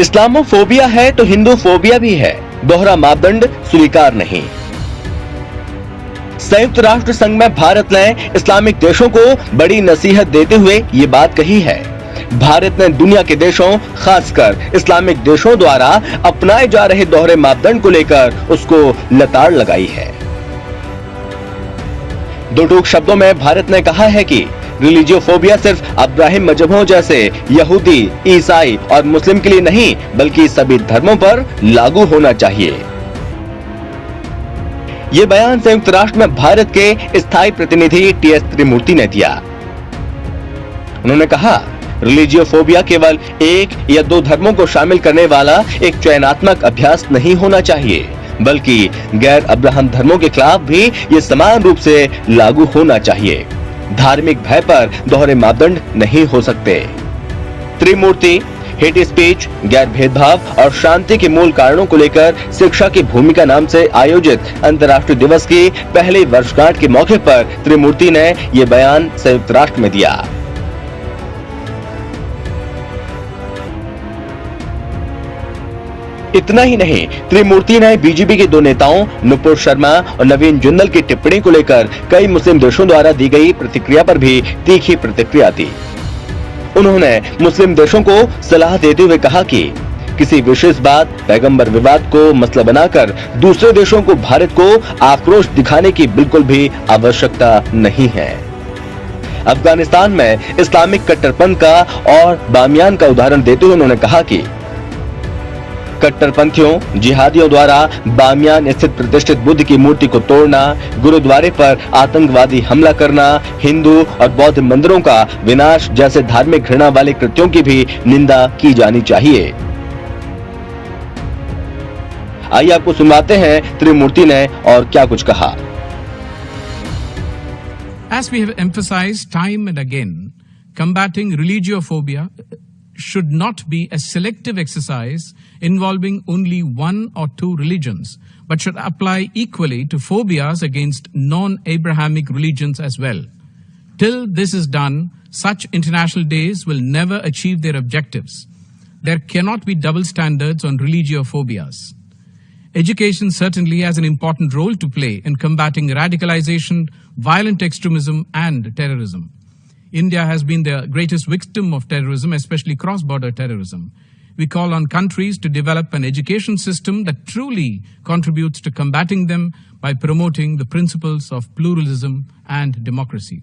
Islamophobia है तो Hinduphobia भी है, दोहरा मापदंड स्वीकार नहीं। संयुक्त राष्ट्र संघ में भारत ने इस्लामिक देशों को बड़ी नसीहत देते हुए ये बात कही है। भारत ने दुनिया के देशों, खासकर इस्लामिक देशों द्वारा अपनाए जा रहे दोहरे मापदंड को लेकर उसको लताड़ लगाई है। दो टूक शब्दों में भारत ने कहा है कि रिलीजियोफोबिया सिर्फ अब्राहिम मजहबों जैसे यहूदी, ईसाई और मुस्लिम के लिए नहीं, बल्कि सभी धर्मों पर लागू होना चाहिए। ये बयान संयुक्त राष्ट्र में भारत के स्थायी प्रतिनिधि टीएस त्रिमूर्ति ने दिया। उन्होंने कहा, रिलीजियोफोबिया केवल एक या दो धर्मों को शामिल करने वाला एक चयनात्मक अभ्यास नहीं होना चाहिए, बल्कि गैर अब्राहम धर्मों के खिलाफ भी ये समान रूप से लागू होना चाहिए। धार्मिक भय पर दोहरे मापदंड नहीं हो सकते। त्रिमूर्ति हेट स्पीच, गैर भेदभाव और शांति के मूल कारणों को लेकर शिक्षा की भूमिका नाम से आयोजित अंतर्राष्ट्रीय दिवस की पहली वर्षगांठ के मौके पर त्रिमूर्ति ने ये बयान संयुक्त राष्ट्र में दिया। इतना ही नहीं, त्रिमूर्ति ने बीजेपी के दो नेताओं नुपुर शर्मा और नवीन जिंदल की टिप्पणी को लेकर कई मुस्लिम देशों द्वारा दी गई प्रतिक्रिया पर भी तीखी प्रतिक्रिया दी। उन्होंने मुस्लिम देशों को सलाह देते हुए कहा कि किसी विशेष बात, पैगंबर विवाद को मसला बनाकर दूसरे देशों को भारत को आक्रोश दिखाने की बिल्कुल भी आवश्यकता नहीं है। अफगानिस्तान में इस्लामिक कट्टरपंथ का और बामियान का उदाहरण देते हुए उन्होंने कहा कि कट्टरपंथियों, जिहादियों द्वारा बामियान स्थित प्रतिष्ठित बुद्ध की मूर्ति को तोड़ना, गुरुद्वारे पर आतंकवादी हमला करना, हिंदू और बौद्ध मंदिरों का विनाश जैसे धार्मिक घृणा वाले कृत्यों की भी निंदा की जानी चाहिए। आइए आपको सुनाते हैं त्रिमूर्ति ने और क्या कुछ कहा। As we have emphasized time and again, combating religiophobia should not be a selective exercise involving only one or two religions, but should apply equally to phobias against non-Abrahamic religions as well. Till this is done, such international days will never achieve their objectives. There cannot be double standards on religiophobias. Education certainly has an important role to play in combating radicalization, violent extremism, and terrorism. India has been the greatest victim of terrorism, especially cross-border terrorism. We call on countries to develop an education system that truly contributes to combating them by promoting the principles of pluralism and democracy.